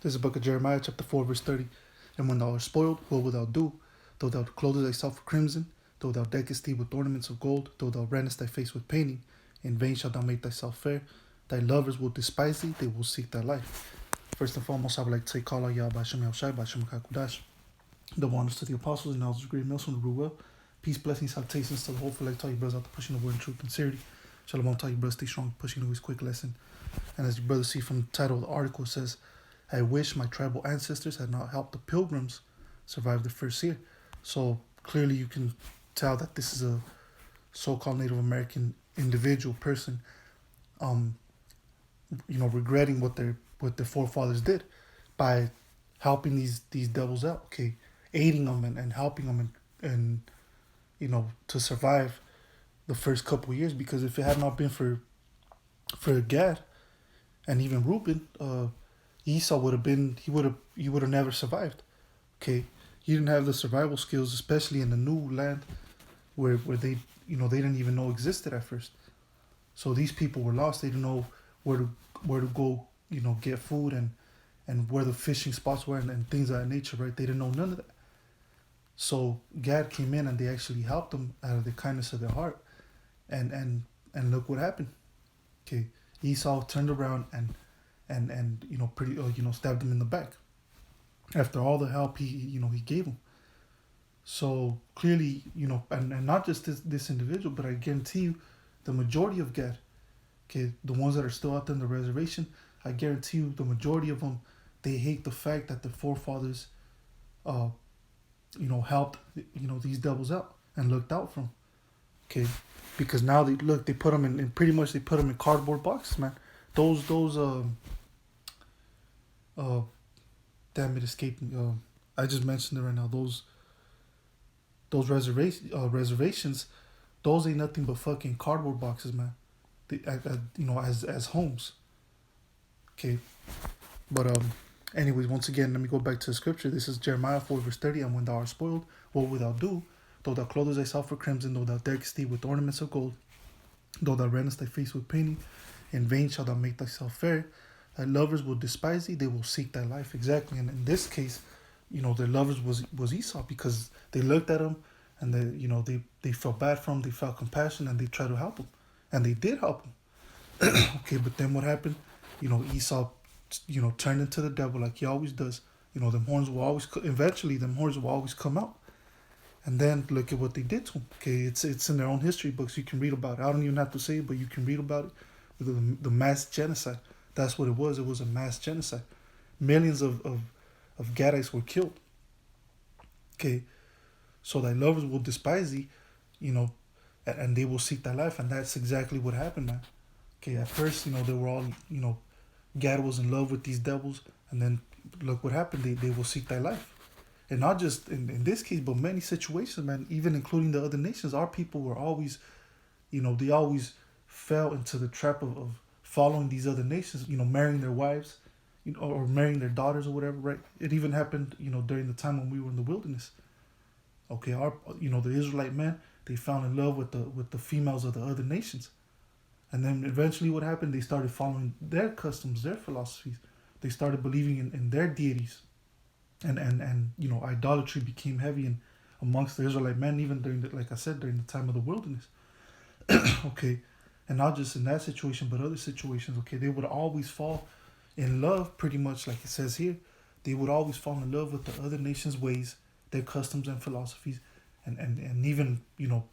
This is the book of Jeremiah, chapter 4, verse 30. And when thou art spoiled, what wilt thou do? Though thou clothe thyself with crimson, though thou deckest thee with ornaments of gold, though thou rentest thy face with painting, in vain shalt thou make thyself fair. Thy lovers will despise thee, they will seek thy life. First and foremost, I would like to say, Call out Yah B'Shem Yahushai, B'Shem HaKadosh. The wonders to the apostles and elders of great meals from the Ruel. Peace, blessings, salutations to the whole like tell you brothers out there pushing the word in truth and sincerity. Shalom, tell you brothers stay strong, pushing the quick lesson. And as you brothers see from the title of the article, it says, I wish my tribal ancestors had not helped the pilgrims survive the first year. So clearly you can tell that this is a so-called Native American individual person, regretting what their forefathers did by helping these devils out, okay, aiding them and helping them and to survive the first couple of years. Because if it had not been for Gad and even Reuben, Esau would have never survived. Okay, he didn't have the survival skills, especially in the new land where they they didn't even know existed at first. So these people were lost. They didn't know where to go, get food and where the fishing spots were and things of that nature, right? They didn't know none of that. So Gad came in and they actually helped them out of the kindness of their heart, and look what happened. Okay, Esau turned around and stabbed him in the back after all the help he gave him. So clearly, and not just this individual, but I guarantee you the majority of Gad, okay, the ones that are still out there in the reservation, I guarantee you the majority of them, they hate the fact that their forefathers helped these devils out and looked out for them. Okay, because now they put them in pretty much they put them in cardboard boxes, man. Those damn it escaped me. I just mentioned it right now. Those reservations, those ain't nothing but fucking cardboard boxes, man. They, as homes. Okay, but anyways, once again, let me go back to the scripture. This is Jeremiah 4 verse 30. And when thou art spoiled, what wilt thou do? Though thou clothe thyself with crimson, though thou deckest thee with ornaments of gold, though thou rentest thy face with painting, in vain shalt thou make thyself fair. Thy lovers will despise thee, they will seek thy life. Exactly. And in this case, their lovers was Esau, because they looked at him and they felt bad for him, they felt compassion, and they tried to help him. And they did help him. Okay, but then what happened? Esau, turned into the devil like he always does. Them horns will always, eventually them horns will always come out. And then look at what they did to him. Okay, it's in their own history books. You can read about it. I don't even have to say it, but you can read about it. The mass genocide. That's what it was. It was a mass genocide. Millions of Gadites were killed. Okay, so thy lovers will despise thee, and they will seek thy life. And that's exactly what happened, man. Okay, at first, they were all, Gad was in love with these devils. And then look what happened. They will seek thy life. And not just in this case, but many situations, man, even including the other nations. Our people were always, they always fell into the trap of following these other nations, marrying their wives, or marrying their daughters or whatever, right? It even happened, during the time when we were in the wilderness. Okay, the Israelite men, they fell in love with the females of the other nations. And then eventually what happened? They started following their customs, their philosophies. They started believing in their deities. And idolatry became heavy amongst the Israelite men, even during like I said, during the time of the wilderness. Okay, and not just in that situation, but other situations. Okay, they would always fall in love, pretty much like it says here. They would always fall in love with the other nations' ways, their customs and philosophies, and even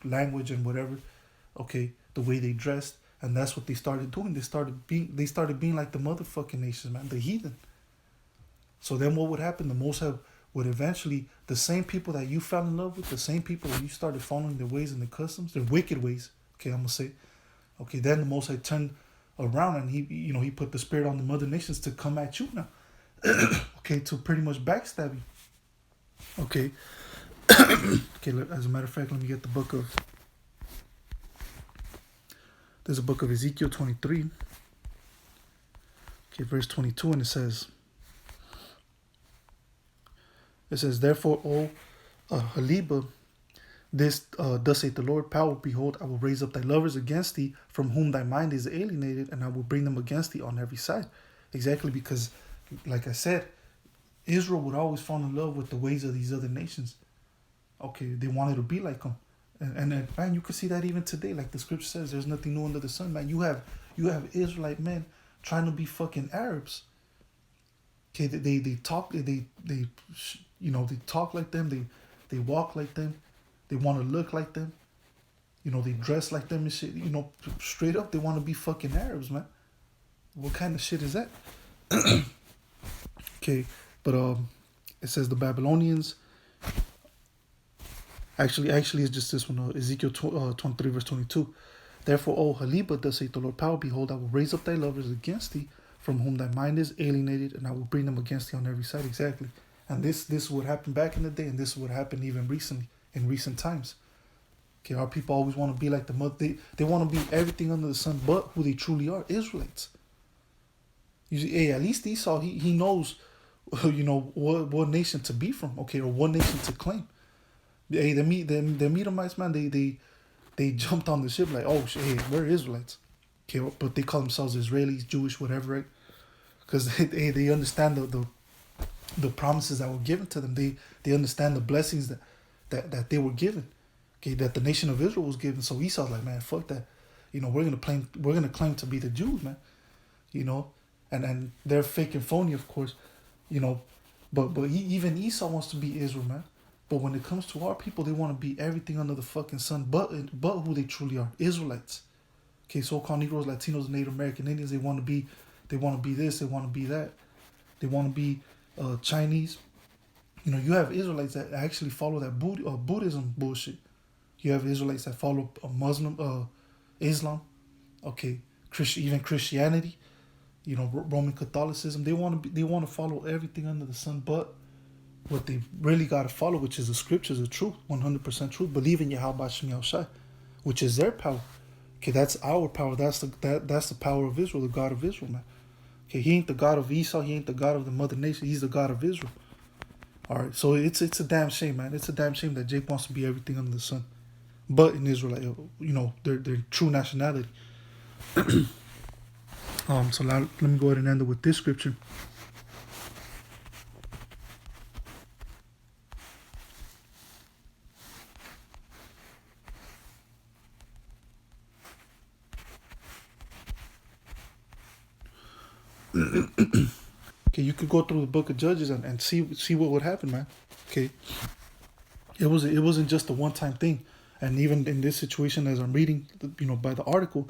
language and whatever. Okay, the way they dressed, and that's what they started doing. They started being like the motherfucking nations, man, the heathen. So then what would happen? The Most High would eventually, the same people that you fell in love with, the same people that you started following their ways and their customs, their wicked ways, okay, I'm going to say, okay, then the Most High turned around and he put the spirit on the mother nations to come at you now, okay, to pretty much backstab you, okay. Okay, as a matter of fact, let me get the book of, there's a book of Ezekiel 23, okay, verse 22, and it says, therefore, O Halibah, thus saith the Lord, power, behold, I will raise up thy lovers against thee, from whom thy mind is alienated, and I will bring them against thee on every side. Exactly, because Like I said, Israel would always fall in love with the ways of these other nations. Okay, they wanted to be like them, and man, you can see that even today. Like the scripture says, there's nothing new under the sun, man. You have Israelite men trying to be fucking Arabs. Okay, they talk they they talk like them. They walk like them. They want to look like them. They dress like them and shit. Straight up, they want to be fucking Arabs, man. What kind of shit is that? Okay, but it says the Babylonians. Actually, it's just this one. Ezekiel 23 verse 22. Therefore, O Haliba, thus saith the Lord power, behold, I will raise up thy lovers against thee, from whom thy mind is alienated, and I will bring them against thee on every side. Exactly. And this would happen back in the day, and this would happen even recently, in recent times. Okay, our people always want to be like the mother. They want to be everything under the sun but who they truly are, Israelites. You see, hey, at least Esau, he knows, what nation to be from, okay, or what nation to claim. Hey, the Edomites, man, they jumped on the ship like, oh, hey, we're Israelites. Okay, but they call themselves Israelis, Jewish, whatever, right? Because they understand the promises that were given to them. They understand the blessings that they were given. Okay, that the nation of Israel was given. So Esau's like, man, fuck that. We're gonna claim to be the Jews, man. And they're fake and phony, of course. But even Esau wants to be Israel, man. But when it comes to our people, they want to be everything under the fucking sun, but who they truly are, Israelites. Okay, so-called Negroes, Latinos, Native American Indians, they want to be this, they want to be that, they want to be Chinese. You have Israelites that actually follow that Buddhism bullshit. You have Israelites that follow Muslim, Islam, okay, even Christianity. Roman Catholicism. They want to follow everything under the sun, but what they really got to follow, which is the scriptures, the truth, 100% truth. Believe in Yahweh Shem Yahushai, which is their power. Okay, that's our power. That's the power of Israel, the God of Israel, man. Okay, he ain't the God of Esau. He ain't the God of the mother nation. He's the God of Israel. All right, so it's a damn shame, man. It's a damn shame that Jake wants to be everything under the sun, but in Israel, their true nationality. So let me go ahead and end it with this scripture. Okay, you could go through the book of Judges and see what would happen, man. Okay, it wasn't just a one time thing, and even in this situation, as I'm reading, by the article,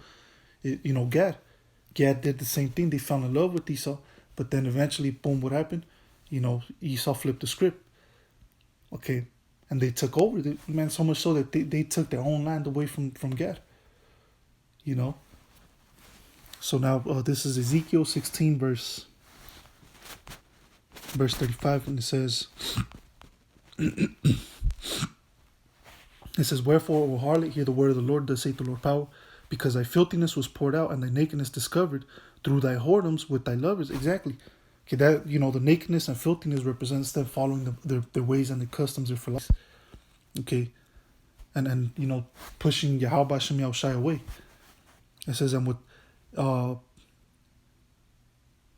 Gad did the same thing. They fell in love with Esau, but then eventually, boom, what happened? Esau flipped the script. Okay, and they took over, man, so much so that they took their own land away from Gad. So now this is Ezekiel 16 verse 35, and it says, wherefore, O harlot, hear the word of the Lord, thus saith the Lord power, because thy filthiness was poured out and thy nakedness discovered through thy whoredoms with thy lovers. Exactly. Okay, that, the nakedness and filthiness represents them following their ways and the customs of life. Okay, and pushing Yahweh Shem Yahushai away. It says,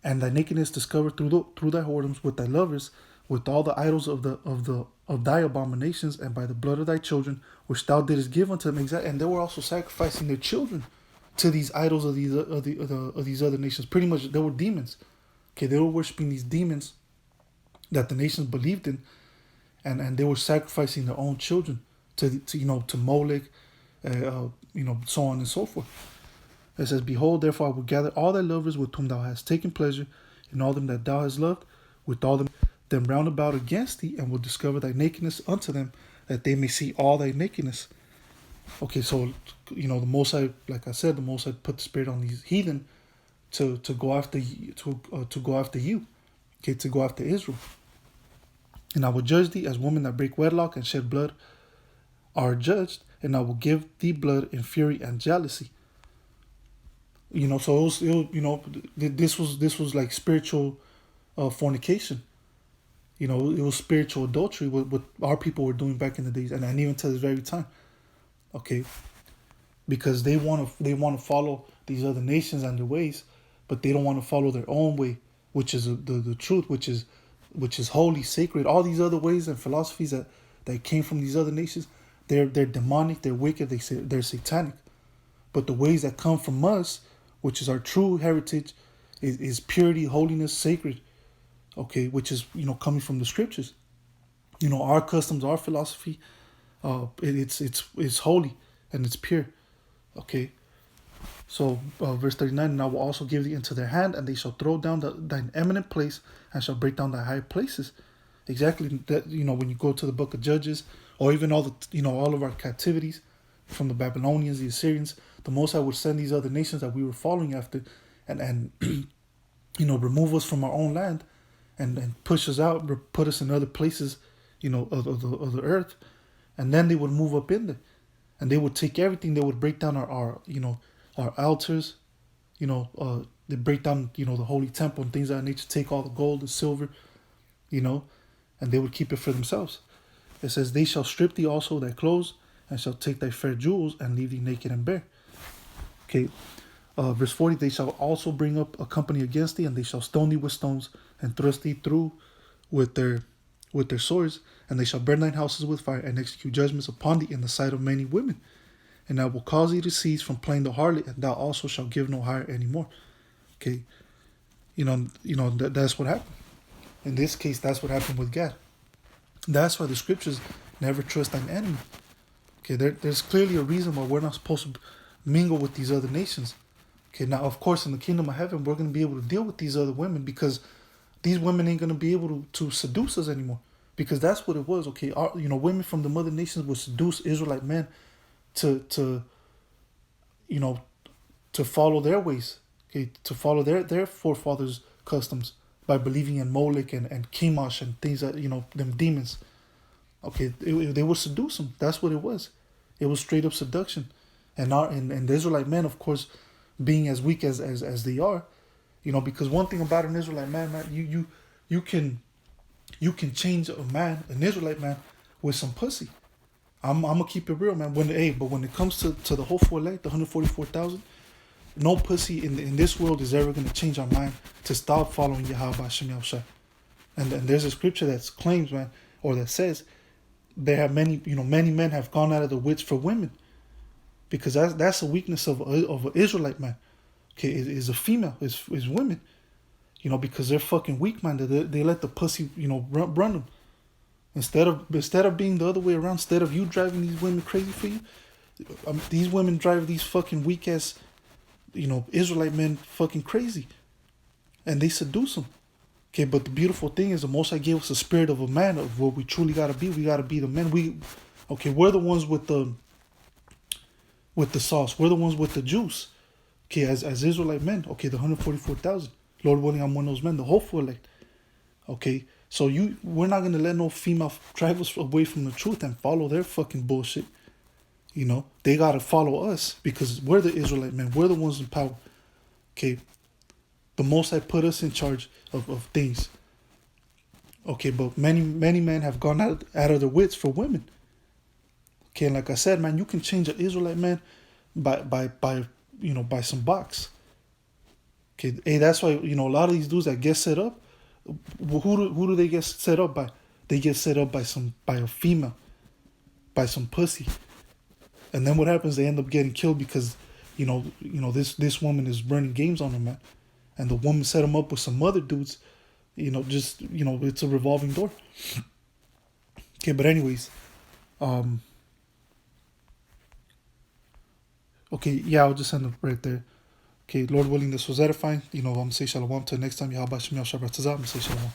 and thy nakedness discovered through thy whoredoms with thy lovers, with all the idols of thy abominations, and by the blood of thy children, which thou didst give unto them. Exactly, and they were also sacrificing their children to these idols of these other nations. Pretty much, they were demons. Okay, they were worshiping these demons that the nations believed in, and they were sacrificing their own children to Molech, so on and so forth. It says, behold, therefore I will gather all thy lovers with whom thou hast taken pleasure, and all them that thou hast loved, with all them round about against thee, and will discover thy nakedness unto them, that they may see all thy nakedness. Okay, so the Most High, like I said, the Most High put the spirit on these heathen to go after to go after you, okay, to go after Israel. And I will judge thee as women that break wedlock and shed blood are judged, and I will give thee blood in fury and jealousy. So this was like spiritual fornication. It was spiritual adultery, what our people were doing back in the days, and even to this very time. Okay, because they want to follow these other nations and their ways, but they don't want to follow their own way. which is the truth, which is holy, sacred. All these other ways and philosophies that came from these other nations, they're demonic, they're wicked, they're satanic. But the ways that come from us, which is our true heritage, is purity, holiness, sacred. Okay, which is coming from the scriptures. Our customs, our philosophy, it's holy and it's pure. Okay, so verse 39, and I will also give thee into their hand, and they shall throw down thine eminent place, and shall break down thy high places. Exactly that. When you go to the book of Judges, or even all all of our captivities from the Babylonians, the Assyrians, the Most High would send these other nations that we were following after, and remove us from our own land, and push us out, put us in other places, of the earth, and then they would move up in there, and they would take everything. They would break down our altars, they break down the holy temple and things of that nature. Take all the gold, the silver, and they would keep it for themselves. It says, they shall strip thee also thy clothes, and shall take thy fair jewels, and leave thee naked and bare. Okay, verse 40, they shall also bring up a company against thee, and they shall stone thee with stones, and thrust thee through with their swords, and they shall burn thine houses with fire, and execute judgments upon thee in the sight of many women. And I will cause thee to cease from playing the harlot, and thou also shalt give no hire anymore. Okay, that's what happened. In this case, that's what happened with Gad. That's why the scriptures never trust thine enemy. Okay, there's clearly a reason why we're not supposed to mingle with these other nations. Okay, now of course in the kingdom of heaven we're going to be able to deal with these other women, because these women ain't going to be able to seduce us anymore, because that's what it was. Okay, women from the mother nations would seduce Israelite men to follow their ways, okay, to follow their forefathers' customs by believing in Molech and Chemosh and things that them demons. Okay, they would seduce them. That's what it was. It was straight up seduction, and the Israelite men, of course, being as weak as they are, because one thing about an Israelite man, you can change an Israelite man, with some pussy. I'm gonna keep it real, man. But when it comes to the hopeful elect, the 144,000, no pussy in this world is ever gonna change our mind to stop following Yahweh Hashem Yahushua. And there's a scripture that claims, man, or that says there have many men have gone out of the wits for women, because that's a weakness of an Israelite man. Okay, is a female, is women, because they're fucking weak minded. They let the pussy run them. Instead of being the other way around, instead of you driving these women crazy for you, these women drive these fucking weak ass, Israelite men fucking crazy, and they seduce them. Okay, but the beautiful thing is the Most High gave us the spirit of a man, of what we truly gotta be. We gotta be the men. We're the ones with the sauce. We're the ones with the juice. Okay, as Israelite men. Okay, the 144,000. Lord willing, I'm one of those men, the hopeful elect. Okay. So we're not gonna let no female drive us away from the truth and follow their fucking bullshit. They gotta follow us, because we're the Israelite men. We're the ones in power. Okay, the Most High put us in charge of things. Okay, but many men have gone out of their wits for women. Okay, and like I said, man, you can change an Israelite man by some box. Okay, hey, that's why a lot of these dudes that get set up. Who do they get set up by? They get set up by a female, by some pussy, and then what happens? They end up getting killed because, this woman is running games on them, man, and the woman set them up with some other dudes. It's a revolving door. Okay, but anyways, okay, yeah, I'll just end up right there. Okay, Lord willing, this was edifying. I'm gonna say shalom till next time. Yahweh Shem Yahshua B'Tzazah. I'm gonna say shalom.